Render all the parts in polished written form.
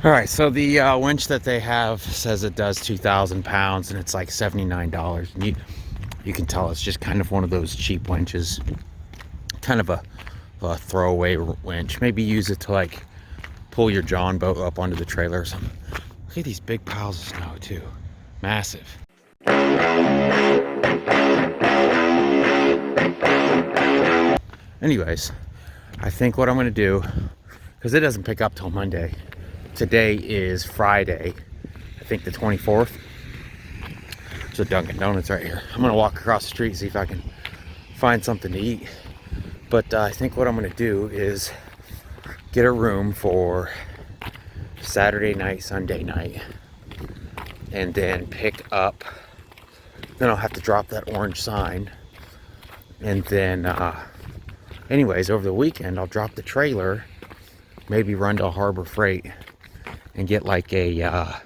All right, so the winch that they have says it does 2,000 pounds and it's like $79. And you can tell it's just kind of one of those cheap winches, kind of a throwaway winch. Maybe use it to like pull your John boat up onto the trailer or something. Look at these big piles of snow too, massive. Anyways, I think what I'm gonna do, because it doesn't pick up till Monday. Today is Friday, I think the 24th. There's a Dunkin' Donuts right here. I'm gonna walk across the street, see if I can find something to eat. But I think what I'm gonna do is get a room for Saturday night, Sunday night, and then pick up. Then I'll have to drop that orange sign, and then anyways, over the weekend I'll drop the trailer, maybe run to Harbor Freight and get like a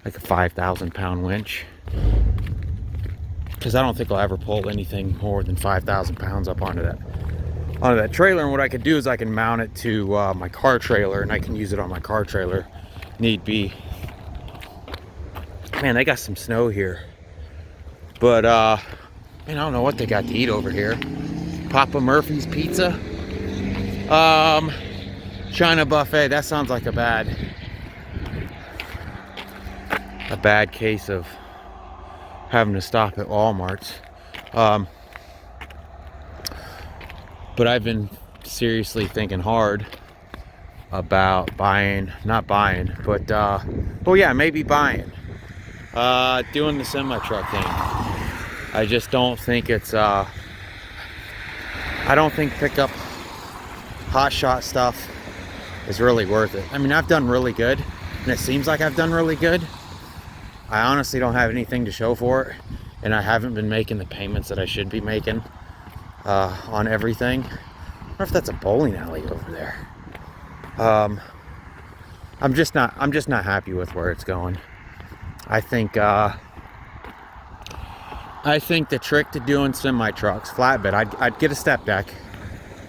5,000 pound winch, because I don't think I'll ever pull anything more than 5,000 pounds up onto that trailer. And what I could do is I can mount it to my car trailer, and I can use it on my car trailer need be. Man, they got some snow here, but man, I don't know what they got to eat over here. Papa Murphy's Pizza, China Buffet. That sounds like a bad case of having to stop at Walmart's. But I've been seriously thinking hard about not buying, but oh yeah, maybe buying, doing the semi-truck thing. I just don't think it's I don't think pickup hotshot stuff is really worth it. I mean, I've done really good, and it seems like I've done really good. I honestly don't have anything to show for it, and I haven't been making the payments that I should be making on everything. I wonder if that's a bowling alley over there. I'm just not happy with where it's going. I think the trick to doing semi trucks, flatbed, I'd get a step deck.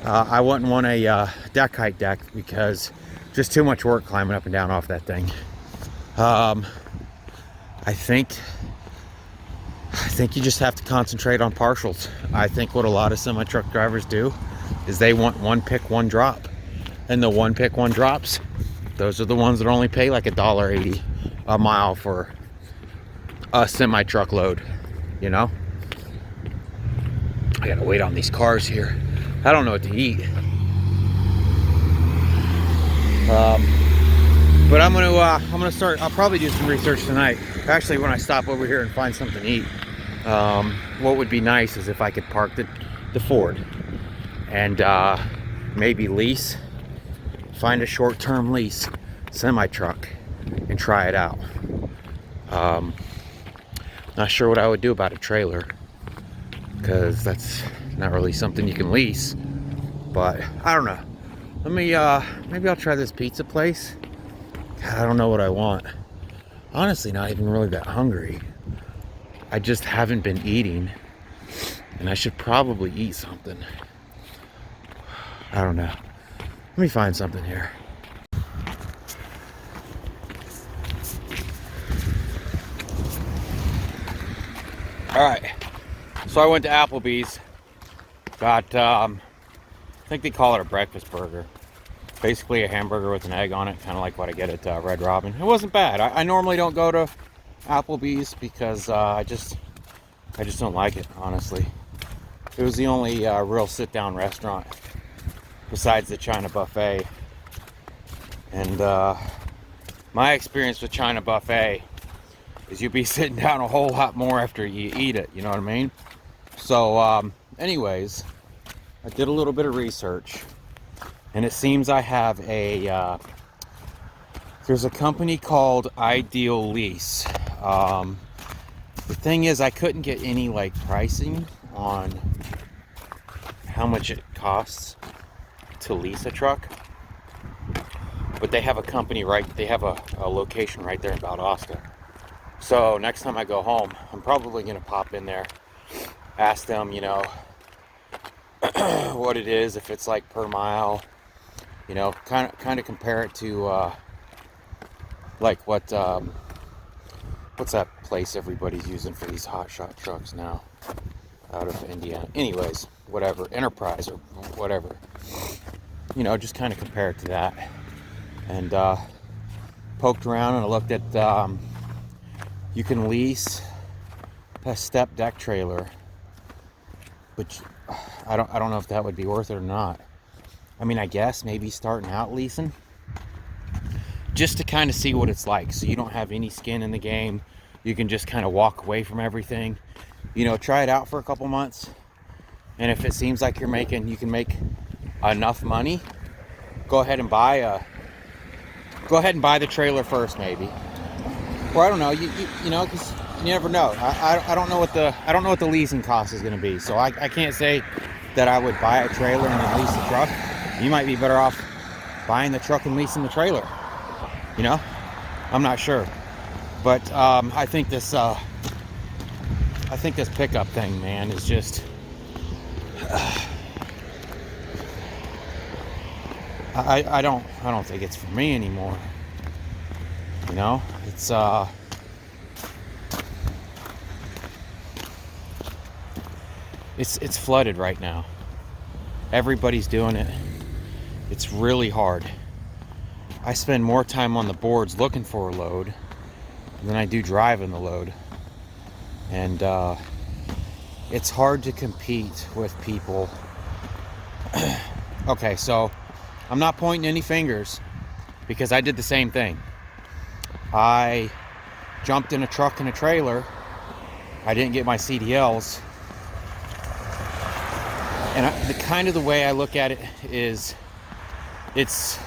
I wouldn't want a deck height deck, because just too much work climbing up and down off that thing. I think you just have to concentrate on partials. I think what a lot of semi truck drivers do is they want one pick, one drop, and the one pick, one drops, those are the ones that only pay like $1.80 a mile for a semi truck load. You know, I gotta wait on these cars here. I don't know what to eat. But I'm gonna start. I'll probably do some research tonight. Actually, when I stop over here and find something to eat, what would be nice is if I could park the Ford and maybe find a short-term lease semi-truck and try it out. Not sure what I would do about a trailer, because that's not really something you can lease. But I don't know. Let me maybe I'll try this pizza place. God, I don't know what I want. Honestly, not even really that hungry. I just haven't been eating, and I should probably eat something. I don't know. Let me find something here. All right. So I went to Applebee's. Got, I think they call it a breakfast burger. Basically a hamburger with an egg on it, kind of like what I get at Red Robin. It wasn't bad. I normally don't go to Applebee's because I just don't like it, honestly. It was the only real sit-down restaurant besides the China Buffet. And my experience with China Buffet is you'll be sitting down a whole lot more after you eat it, you know what I mean? So anyways, I did a little bit of research, and it seems I have there's a company called Ideal Lease. The thing is, I couldn't get any like pricing on how much it costs to lease a truck, but they have a company they have a location right there in Valdosta. So next time I go home, I'm probably gonna pop in there, ask them, you know, what it is, if it's like per mile, you know, kind of compare it to like what's that place everybody's using for these hotshot trucks now out of Indiana? Anyways, whatever, Enterprise or whatever. You know, just kind of compare it to that. And poked around and I looked at you can lease a step deck trailer, which I don't know if that would be worth it or not. I mean, I guess maybe starting out leasing, just to kind of see what it's like. So you don't have any skin in the game. You can just kind of walk away from everything. You know, try it out for a couple months. And if it seems like you can make enough money, go ahead and buy the trailer first, maybe. Or I don't know, you know, because you never know. I don't know what the leasing cost is going to be. So I can't say that I would buy a trailer and then lease the truck. You might be better off buying the truck and leasing the trailer. You know, I'm not sure, but I think this pickup thing, man, is just I don't think it's for me anymore. You know, it's flooded right now. Everybody's doing it. It's really hard. I spend more time on the boards looking for a load than I do driving the load. And it's hard to compete with people. Okay, so I'm not pointing any fingers because I did the same thing. I jumped in a truck and a trailer. I didn't get my CDLs. And the way I look at it is it's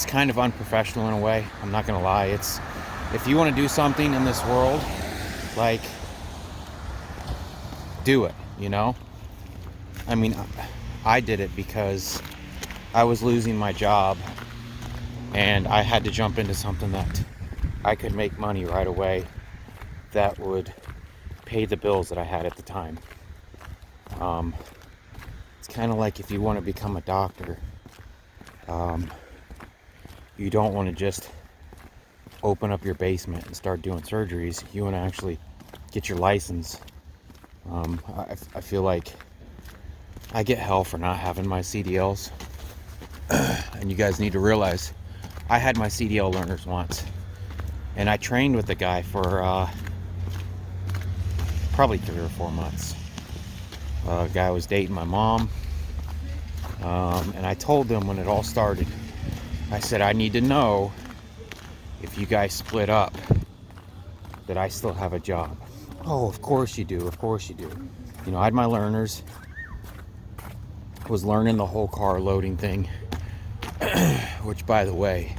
kind of unprofessional in a way. I'm not gonna lie. If you want to do something in this world, like, do it, you know? I mean, I did it because I was losing my job and I had to jump into something that I could make money right away that would pay the bills that I had at the time. It's kind of like if you want to become a doctor, you don't want to just open up your basement and start doing surgeries. You want to actually get your license. I feel like I get hell for not having my CDLs. And you guys need to realize I had my CDL learners once. And I trained with the guy for probably 3 or 4 months. A guy was dating my mom. And I told them when it all started, I said, I need to know if you guys split up that I still have a job. Oh, of course you do. Of course you do. You know, I had my learners. Was learning the whole car loading thing. Which, by the way,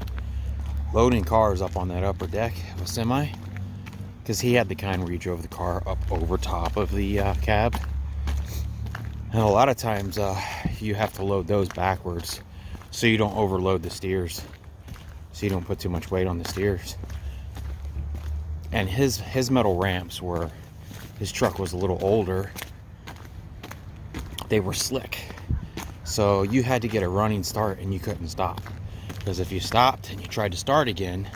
loading cars up on that upper deck of a semi, because he had the kind where you drove the car up over top of the cab. And a lot of times you have to load those backwards so you don't overload the steers, so you don't put too much weight on the steers. And his metal ramps were, his truck was a little older, they were slick, so you had to get a running start and you couldn't stop, because if you stopped and you tried to start again,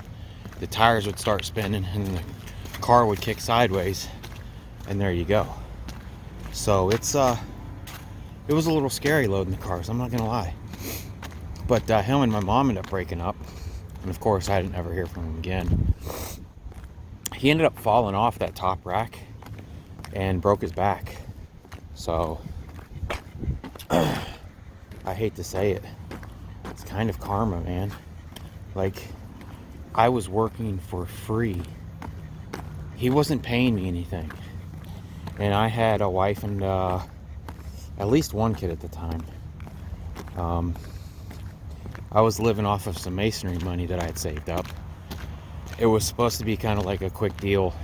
the tires would start spinning and the car would kick sideways, and there you go. So it was a little scary loading the cars, I'm not gonna lie. But him and my mom ended up breaking up, and of course I didn't ever hear from him again. He ended up falling off that top rack and broke his back. So I hate to say it, it's kind of karma, man. Like, I was working for free. He wasn't paying me anything, and I had a wife and at least one kid at the time. I was living off of some masonry money that I had saved up. It was supposed to be kind of like a quick deal.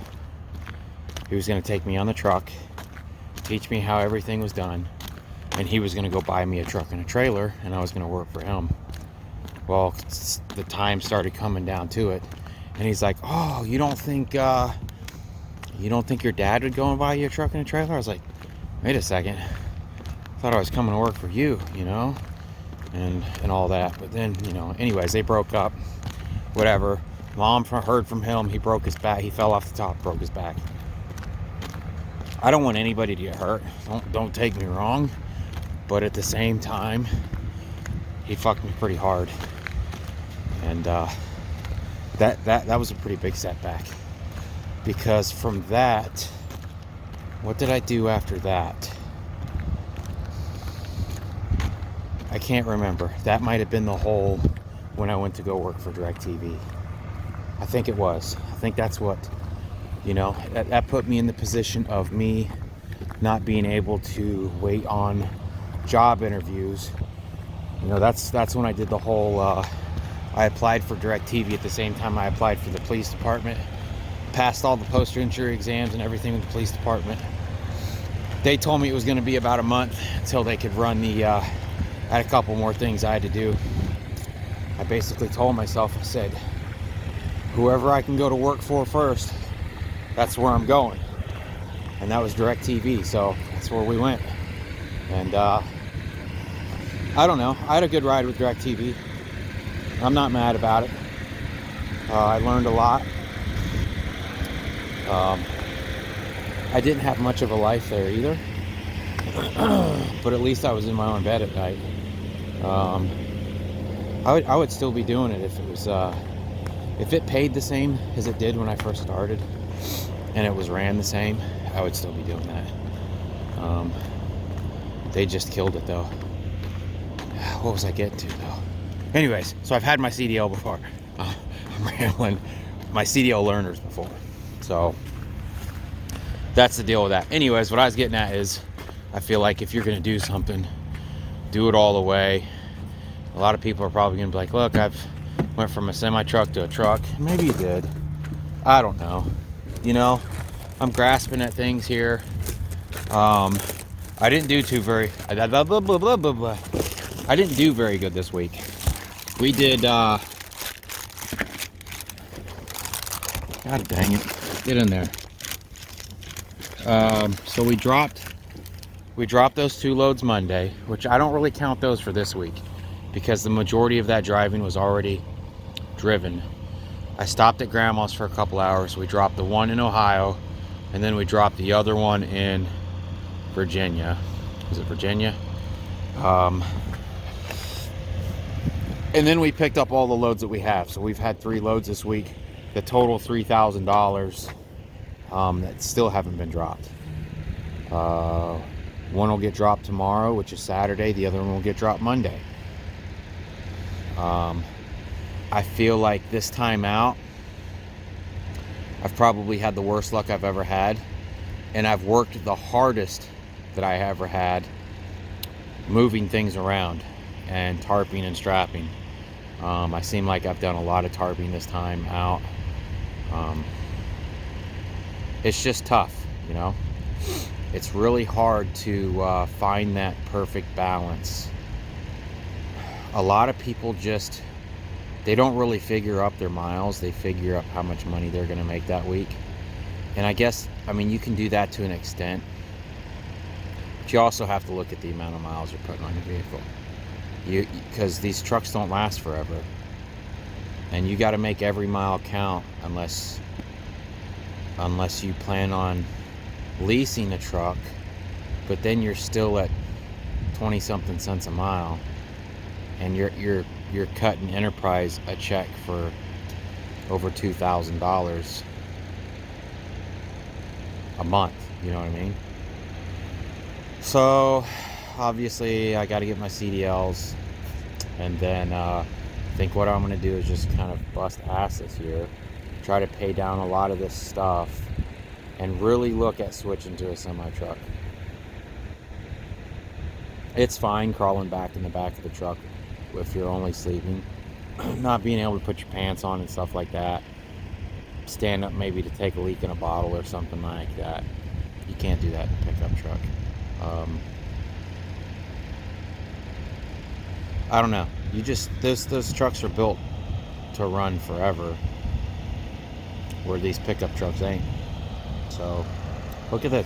He was going to take me on the truck, teach me how everything was done, and he was going to go buy me a truck and a trailer, and I was going to work for him. Well, the time started coming down to it, and he's like, "Oh, you don't think your dad would go and buy you a truck and a trailer?" I was like, "Wait a second. I thought I was coming to work for you, you know?" And all that. But then, you know, anyways, they broke up. whatever. Mom heard from him. He broke his back. He fell off the top, broke his back. I don't want anybody to get hurt. Don't take me wrong. But at the same time, he fucked me pretty hard. And that was a pretty big setback. Because from that, what did I do after that? I can't remember. That might have been the whole when I went to go work for DirecTV. I think it was. I think that's what, that put me in the position of me not being able to wait on job interviews. That's when I did the whole, I applied for DirecTV at the same time I applied for the police department. Passed all the post-entry exams and everything with the police department. They told me it was going to be about a month until they could run the, I had a couple more things I had to do. I basically told myself, I said, whoever I can go to work for first, that's where I'm going. And that was DirecTV, so that's where we went. And I don't know, I had a good ride with DirecTV. I'm not mad about it. I learned a lot. I didn't have much of a life there either. But at least I was in my own bed at night. I would still be doing it if it was if it paid the same as it did when I first started and it was ran the same. I would still be doing that. They just killed it though. What was I getting to though? Anyways, so I've had my CDL before. I'm rambling. My CDL learners before. So that's the deal with that. Anyways, what I was getting at is I feel like if you're going to do something, do it all the way. A lot of people are probably going to be like, look, I've went from a semi-truck to a truck. Maybe you did. I don't know. I'm grasping at things here. I didn't do I didn't do very good this week. We did, God dang it. Get in there. So we dropped those 2 loads Monday, which I don't really count those for this week because the majority of that driving was already driven. I stopped at Grandma's for a couple hours. We dropped the one in Ohio, and then we dropped the other one in Virginia. Is it Virginia? And then we picked up all the loads that we have. So we've had 3 loads this week. The total $3,000 that still haven't been dropped. One will get dropped tomorrow, which is Saturday. The other one will get dropped Monday. I feel like this time out, I've probably had the worst luck I've ever had. And I've worked the hardest that I ever had moving things around and tarping and strapping. I seem like I've done a lot of tarping this time out. It's just tough, It's really hard to find that perfect balance. A lot of people they don't really figure up their miles. They figure up how much money they're going to make that week. And I guess, you can do that to an extent. But you also have to look at the amount of miles you're putting on your vehicle. Because these trucks don't last forever. And you got to make every mile count unless you plan on leasing a truck, but then you're still at 20 something cents a mile, and you're cutting Enterprise a check for over $2,000 a month. You know what I mean? So obviously I got to get my CDLs, and then I think what I'm going to do is just kind of bust ass this year, try to pay down a lot of this stuff, and really look at switching to a semi-truck. It's fine crawling back in the back of the truck if you're only sleeping, not being able to put your pants on and stuff like that, stand up maybe to take a leak in a bottle or something like that. You can't do that in a pickup truck. I don't know. Those trucks are built to run forever, where these pickup trucks ain't. So look at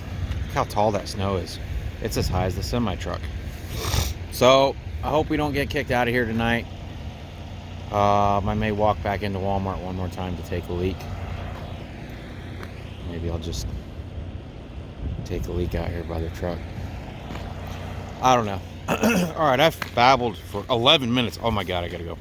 how tall that snow is. It's as high as the semi truck. So I hope we don't get kicked out of here tonight. I may walk back into Walmart one more time to take a leak. Maybe I'll just take a leak out here by the truck. I don't know. All right, I've babbled for 11 minutes. Oh my God, I gotta go.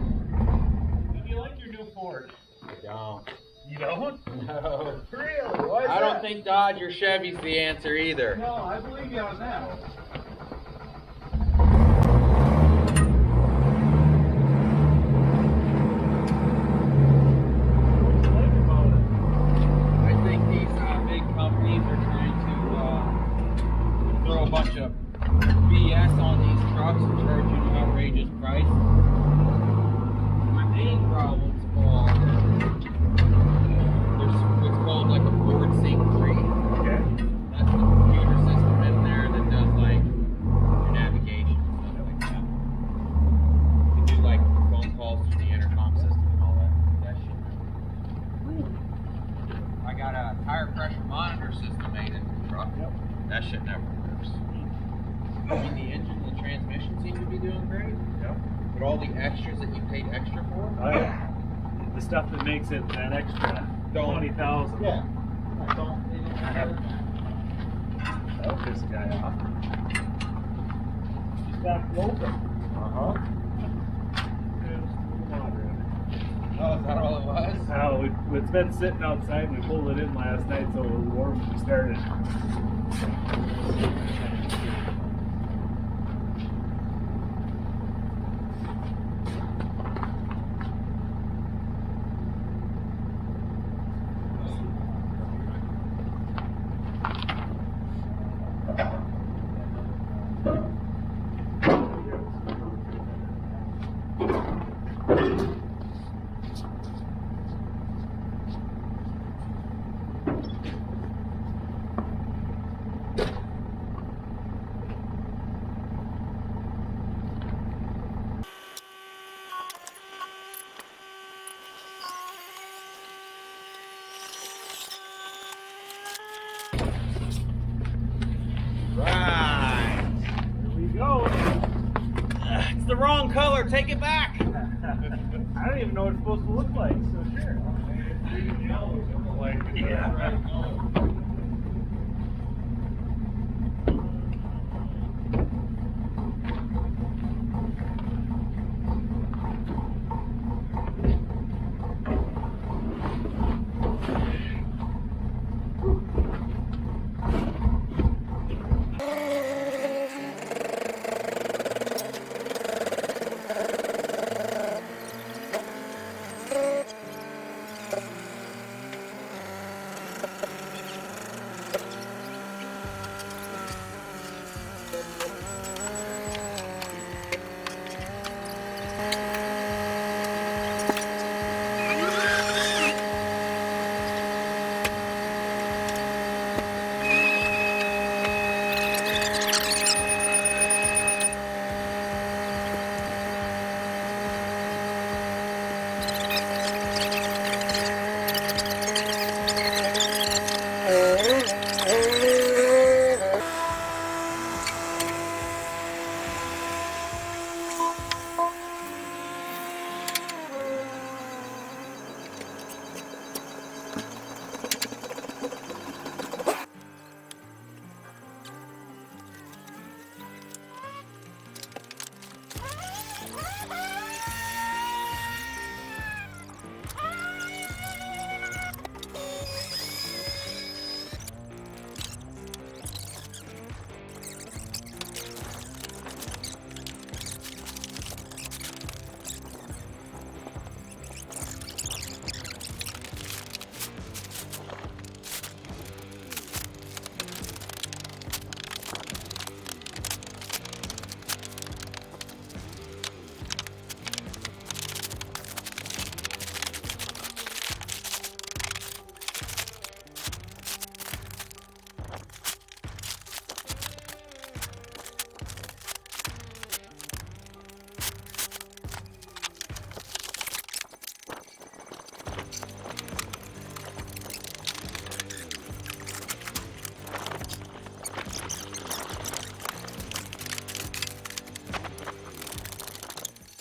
Do you like your new Ford? I don't. You don't? No. Really? Why is I don't that? think Dodge or Chevy's the answer either. No, I believe you on that. What do you like about it? I think these big companies are trying to throw a bunch of BS on these trucks and charge you an outrageous price. My main problems are there's what's called like a Ford Sync 3. Okay. That's the computer system in there that does like your navigation and stuff like that. You can do like phone calls through the intercom system and all that. That shit. I got a tire pressure monitor system made in the truck. Yep. That shit never works. I mean, the engine and the transmission seem to be doing great, Yep. but all the extras that you paid extra for, Oh yeah. The stuff that makes it an extra Don't. 20,000. yeah, they don't have it. That'll piss a guy off. Just got open. Uh-huh. Oh, is that all it was? Oh, it's been sitting outside and we pulled it in last night so it was warm when we started. Right. Here we go. It's the wrong color. Take it back. I don't even know what it's supposed to look like, so sure. Yeah.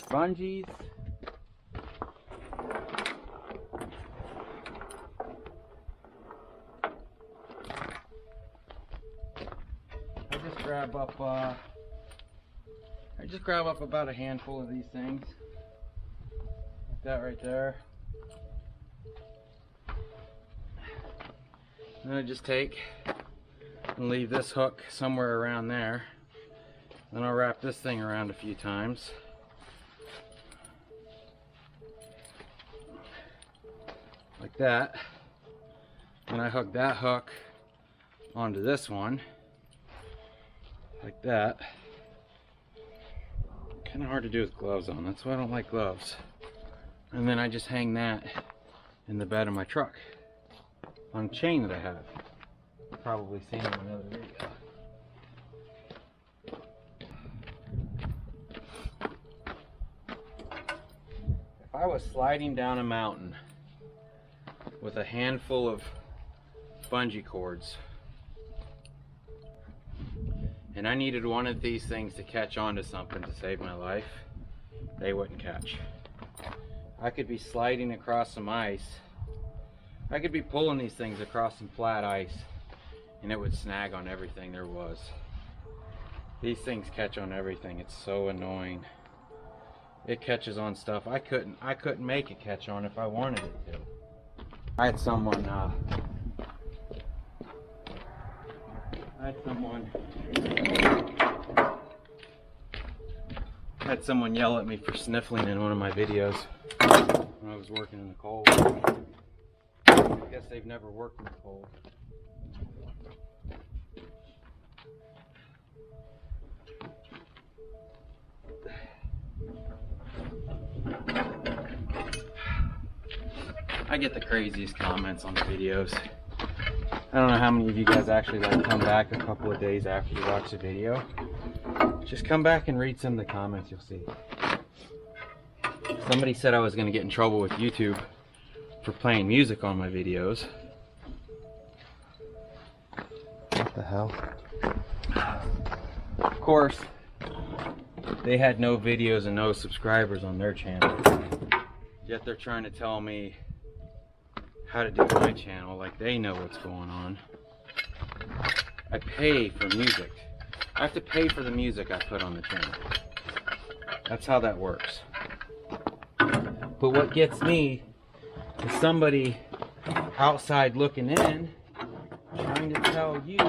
bungees. I just grab up about a handful of these things. Like that right there. And I just take and leave this hook somewhere around there. Then I'll wrap this thing around a few times. Like that. And I hook that hook onto this one. Like that. Kind of hard to do with gloves on. That's why I don't like gloves. And then I just hang that in the bed of my truck on a chain that I have. You've probably seen it in another video. If I was sliding down a mountain with a handful of bungee cords and I needed one of these things to catch onto something to save my life, they wouldn't catch. I could be sliding across some ice. I could be pulling these things across some flat ice and it would snag on everything there was. These things catch on everything. It's so annoying. It catches on stuff I couldn't make it catch on if I wanted it to. I had someone yell at me for sniffling in one of my videos when I was working in the cold. I guess they've never worked in the cold. I get the craziest comments on the videos. I don't know how many of you guys actually like come back a couple of days after you watch the video. Just come back and read some of the comments, you'll see. Somebody said I was going to get in trouble with YouTube for playing music on my videos. What the hell? Of course, they had no videos and no subscribers on their channel. Yet they're trying to tell me how to do my channel like they know what's going on. I pay for music. I have to pay for the music I put on the channel. That's how that works. But what gets me is somebody outside looking in trying to tell you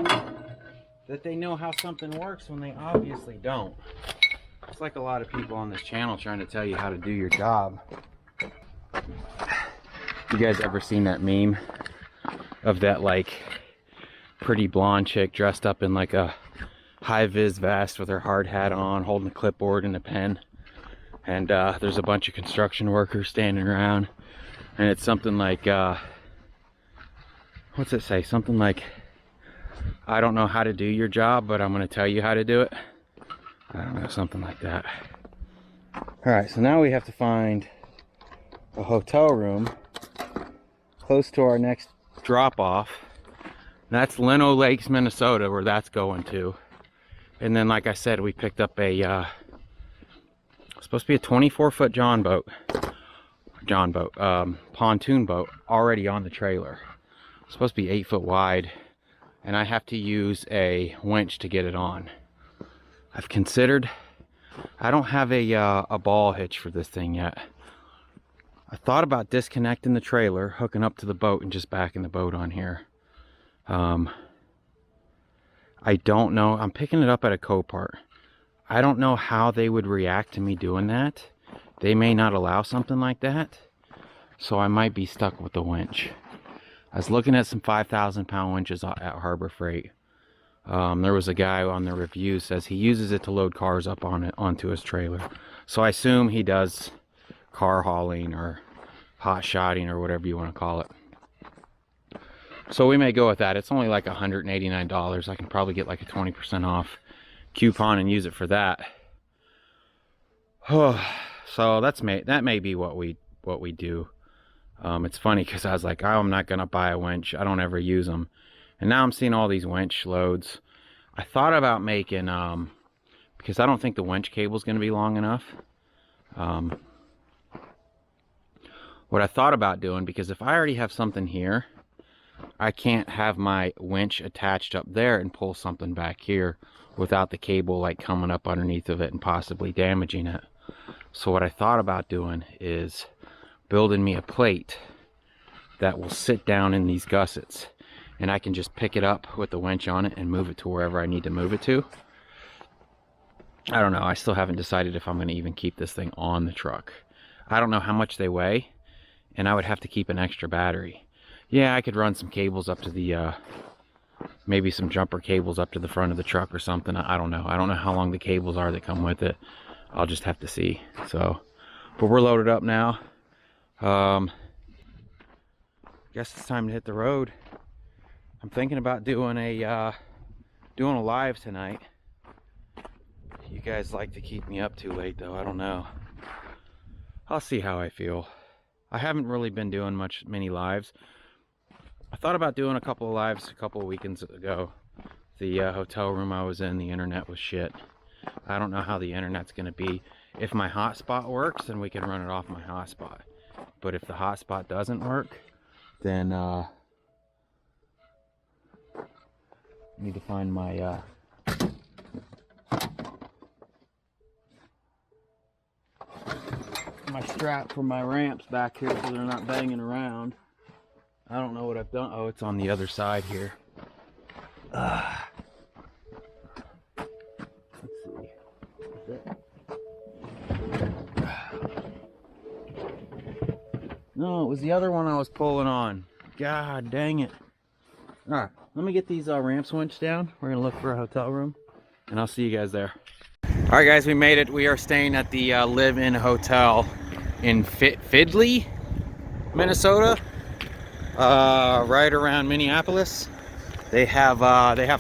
that they know how something works when they obviously don't. It's like a lot of people on this channel trying to tell you how to do your job. You guys ever seen that meme of that like pretty blonde chick dressed up in like a high-vis vest with her hard hat on, holding a clipboard and a pen, and there's a bunch of construction workers standing around, and it's something like what's it say? Something like, I don't know how to do your job, but I'm going to tell you how to do it. I don't know, something like that. Alright, so now we have to find a hotel room close to our next drop-off. That's Leno Lakes, Minnesota, where that's going to. And then, like I said, we picked up a supposed to be a 24-foot pontoon boat already on the trailer. It's supposed to be 8 foot wide, and I have to use a winch to get it on. I've considered, I don't have a ball hitch for this thing yet. I thought about disconnecting the trailer, hooking up to the boat, and just backing the boat on here. I don't know. I'm picking it up at a Copart. I don't know how they would react to me doing that. They may not allow something like that. So I might be stuck with the winch. I was looking at some 5,000-pound winches at Harbor Freight. There was a guy on the review says he uses it to load cars up on it onto his trailer. So I assume he does car hauling or hot shotting or whatever you want to call it. So we may go with that. It's only like $189. I can probably get like a 20% off coupon and use it for that. So that may be what we do. It's funny because I was like, oh, I'm not gonna buy a winch. I don't ever use them, and now I'm seeing all these winch loads. I thought about making because I don't think the winch cable is gonna be long enough. What I thought about doing, because if I already have something here, I can't have my winch attached up there and pull something back here without the cable like coming up underneath of it and possibly damaging it. So what I thought about doing is building me a plate that will sit down in these gussets, and I can just pick it up with the winch on it and move it to wherever I need to move it to. I don't know. I still haven't decided if I'm going to even keep this thing on the truck. I don't know how much they weigh, and I would have to keep an extra battery. Yeah, I could run some cables up to the, maybe some jumper cables up to the front of the truck or something. I don't know. I don't know how long the cables are that come with it. I'll just have to see. So, but we're loaded up now. Guess it's time to hit the road. I'm thinking about doing a live tonight. You guys like to keep me up too late though. I don't know. I'll see how I feel. I haven't really been doing many lives. I thought about doing a couple of lives a couple of weekends ago. The hotel room I was in, the internet was shit. I don't know how the internet's gonna be. If my hotspot works, then we can run it off my hotspot. But if the hotspot doesn't work, then I need to find my my strap for my ramps back here so they're not banging around. I don't know what I've done. Oh, it's on the other side here. Let's see. No, it was the other one I was pulling on. God dang it. Alright, let me get these ramps winched down. We're gonna look for a hotel room, and I'll see you guys there. Alright guys, we made it. We are staying at the live-in hotel in Findlay, Minnesota. Right around Minneapolis. They have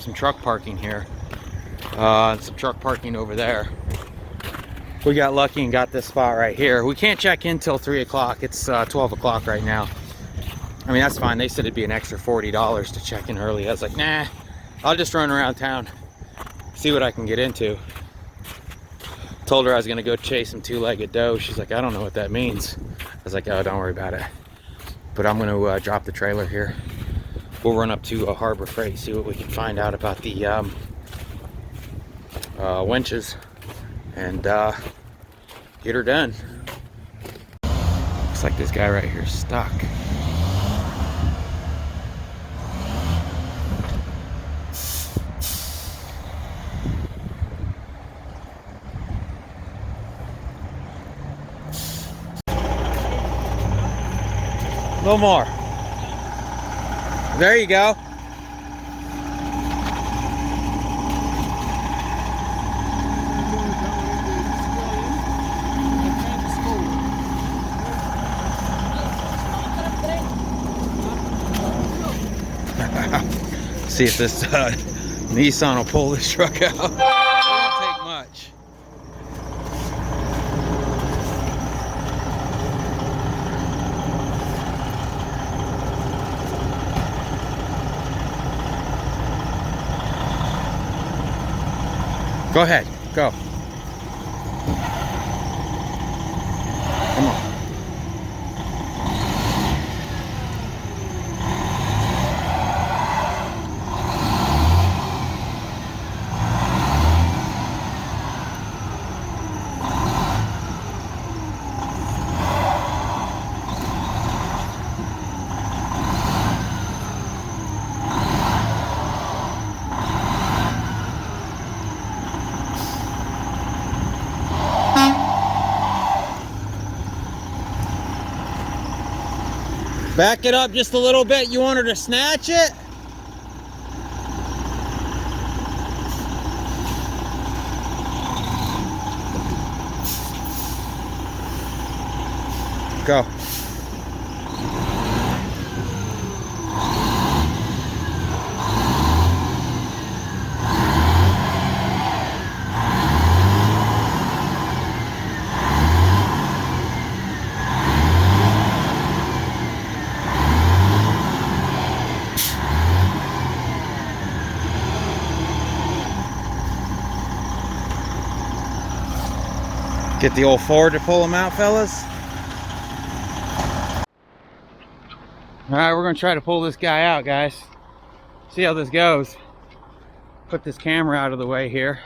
some truck parking here. Some truck parking over there. We got lucky and got this spot right here. We can't check in till 3 o'clock. It's 12 o'clock right now. I mean, that's fine. They said it'd be an extra $40 to check in early. I was like, nah, I'll just run around town, see what I can get into. Told her I was gonna go chase some two-legged doe. She's like, I don't know what that means. I was like, oh, don't worry about it. But I'm gonna drop the trailer here. We'll run up to Harbor Freight, see what we can find out about the winches, and get her done. Looks like this guy right here is stuck. A little more. There you go. See if this Nissan will pull this truck out. It won't take much. Go ahead, go. Come on. Back it up just a little bit. You want her to snatch it? Go. Get the old Ford to pull them out, fellas. All right, we're gonna try to pull this guy out, guys. See how this goes. Put this camera out of the way here.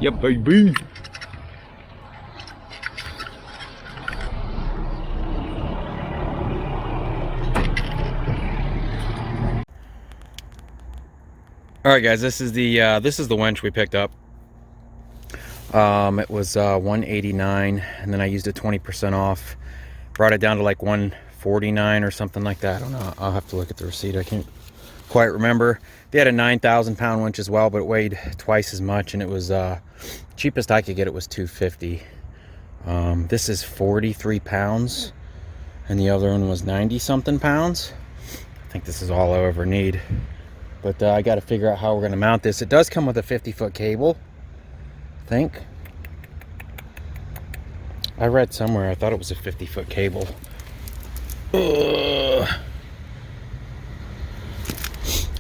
Yep, baby. All right, guys. This is the winch we picked up. It was 189, and then I used it 20% off. Brought it down to like 149 or something like that. I don't know. I'll have to look at the receipt. I can't quite remember. They had a 9,000 pound winch as well, but it weighed twice as much, and it was cheapest I could get it was 250. This is 43 pounds, and the other one was 90 something pounds. I think this is all I ever need, but I got to figure out how we're going to mount this. It does come with a 50-foot cable, I think. I read somewhere, I thought it was a 50-foot cable. Ugh.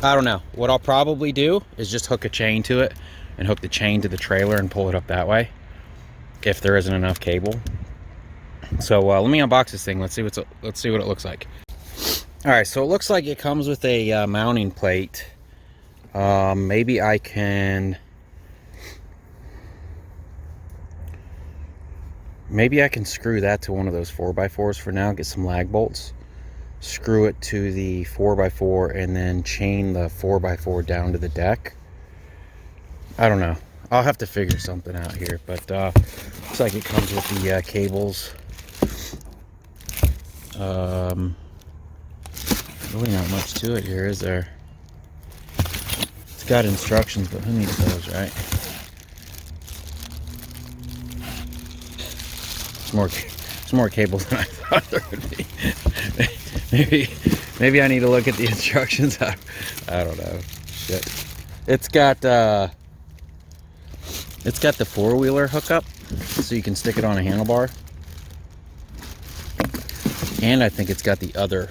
I don't know. What I'll probably do is just hook a chain to it and hook the chain to the trailer and pull it up that way if there isn't enough cable. So let me unbox this thing. Let's see what it looks like. All right, so it looks like it comes with a mounting plate. Maybe I can screw that to one of those 4x4s for now, get some lag bolts, screw it to the 4x4, and then chain the 4x4 down to the deck. I don't know. I'll have to figure something out here, but looks like it comes with the cables. Really not much to it here, is there? It's got instructions, but who needs those, right? It's more cables than I thought there would be. maybe I need to look at the instructions. I don't know. Shit. It's got the four-wheeler hookup, so you can stick it on a handlebar. And I think it's got the other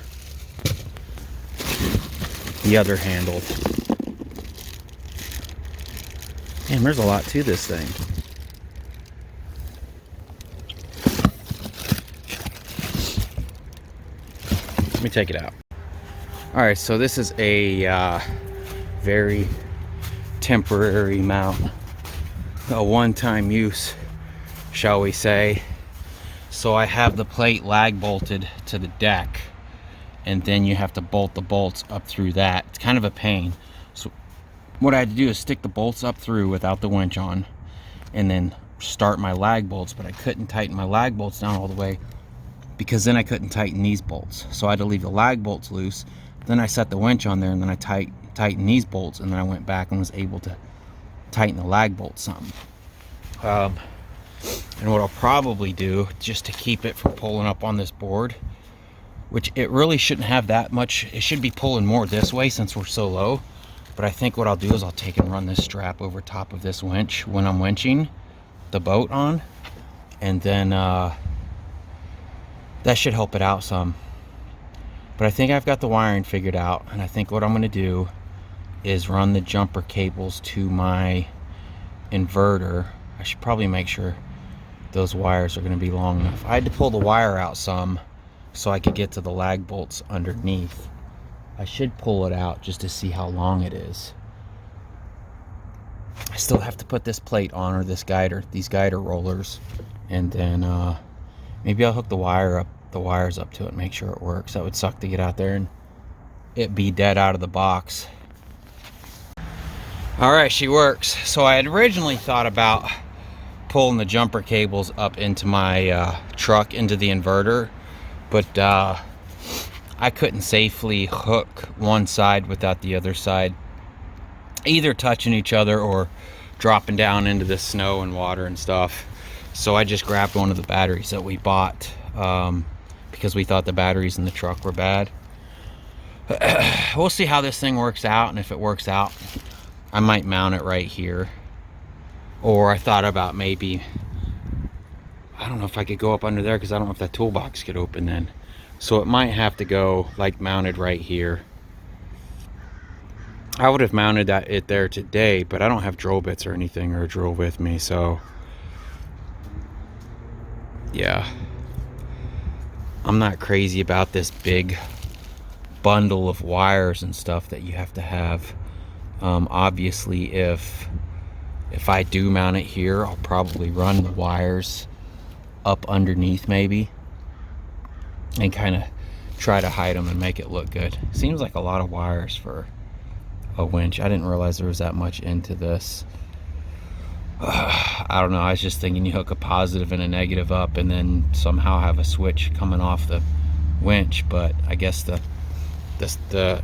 handle. Damn, there's a lot to this thing. Let me take it out. All right, so this is a very temporary mount, a one-time use, shall we say. So I have the plate lag bolted to the deck, and then you have to bolt the bolts up through that. It's kind of a pain. So what I had to do is stick the bolts up through without the winch on, and then start my lag bolts, but I couldn't tighten my lag bolts down all the way because then I couldn't tighten these bolts. So I had to leave the lag bolts loose. Then I set the winch on there, and then I tightened these bolts, and then I went back and was able to tighten the lag bolts some. And what I'll probably do, just to keep it from pulling up on this board, which it really shouldn't have that much, it should be pulling more this way since we're so low, but I think what I'll do is I'll take and run this strap over top of this winch when I'm winching the boat on, and then that should help it out some. But I think I've got the wiring figured out, and I think what I'm going to do is run the jumper cables to my inverter. I should probably make sure those wires are going to be long enough. I had to pull the wire out some so I could get to the lag bolts underneath. I should pull it out just to see how long it is. I still have to put this plate on, or these guider rollers, and then maybe I'll hook the wires up to it and make sure it works. That would suck to get out there and it be dead out of the box. All right, she works. So I had originally thought about pulling the jumper cables up into my truck into the inverter, but I couldn't safely hook one side without the other side either touching each other or dropping down into the snow and water and stuff. So I just grabbed one of the batteries that we bought because we thought the batteries in the truck were bad. We'll see how this thing works out, and if it works out, I might mount it right here. Or I thought about maybe, I don't know if I could go up under there because I don't know if that toolbox could open then. So it might have to go like mounted right here. I would have mounted it there today, but I don't have drill bits or anything or a drill with me, so yeah. I'm not crazy about this big bundle of wires and stuff that you have to have. Obviously, if I do mount it here, I'll probably run the wires up underneath maybe and kind of try to hide them and make it look good. Seems like a lot of wires for a winch. I didn't realize there was that much into this. I don't know, I was just thinking you hook a positive and a negative up and then somehow have a switch coming off the winch, but I guess the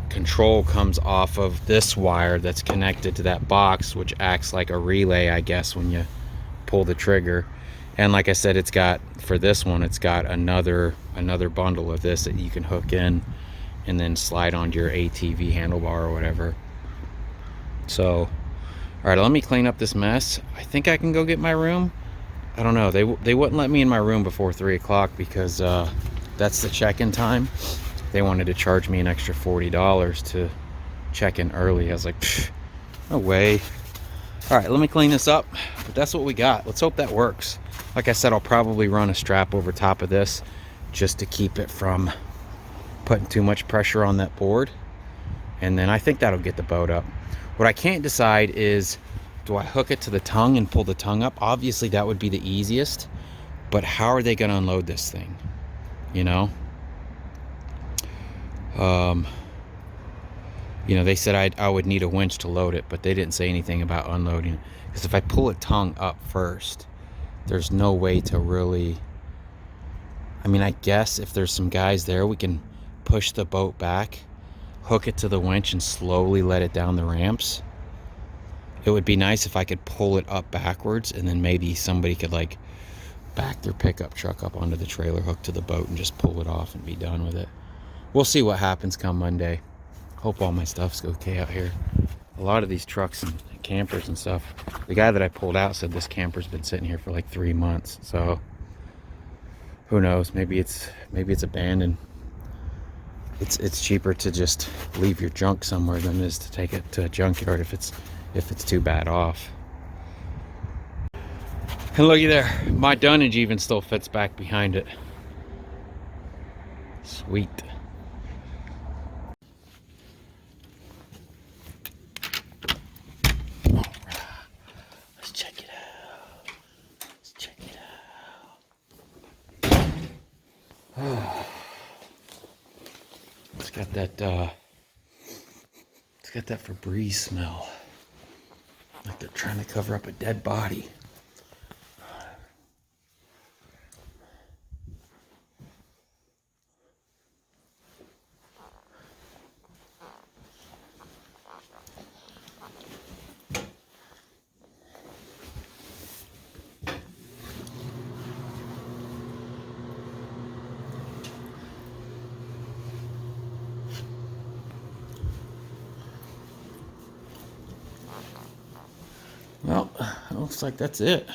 control comes off of this wire that's connected to that box, which acts like a relay, I guess, when you pull the trigger. And like I said, it's got, for this one, it's got another bundle of this that you can hook in and then slide onto your ATV handlebar or whatever. So, all right, let me clean up this mess. I think I can go get my room. I don't know, they wouldn't let me in my room before 3 o'clock because that's the check-in time. They wanted to charge me an extra $40 to check in early. I was like, no way. All right, let me clean this up. But that's what we got. Let's hope that works. Like I said, I'll probably run a strap over top of this just to keep it from putting too much pressure on that board. And then I think that'll get the boat up. What I can't decide is, do I hook it to the tongue and pull the tongue up? Obviously, that would be the easiest. But how are they going to unload this thing? You know? You know, they said I would need a winch to load it, but they didn't say anything about unloading it. Because if I pull it tongue up first, there's no way to really... I mean, I guess if there's some guys there, we can push the boat back, hook it to the winch, and slowly let it down the ramps. It would be nice if I could pull it up backwards, and then maybe somebody could, like, back their pickup truck up onto the trailer, hook to the boat, and just pull it off and be done with it. We'll see what happens come Monday. Hope all my stuff's okay out here. A lot of these trucks and campers and stuff, the guy that I pulled out said this camper's been sitting here for like 3 months. So who knows? Maybe it's abandoned. It's cheaper to just leave your junk somewhere than it is to take it to a junkyard if it's too bad off. And looky there, my dunnage even still fits back behind it. Sweet. Let's check it out. Let's check it out. It's got that Febreze smell. Like they're trying to cover up a dead body. Well, it looks like that's it.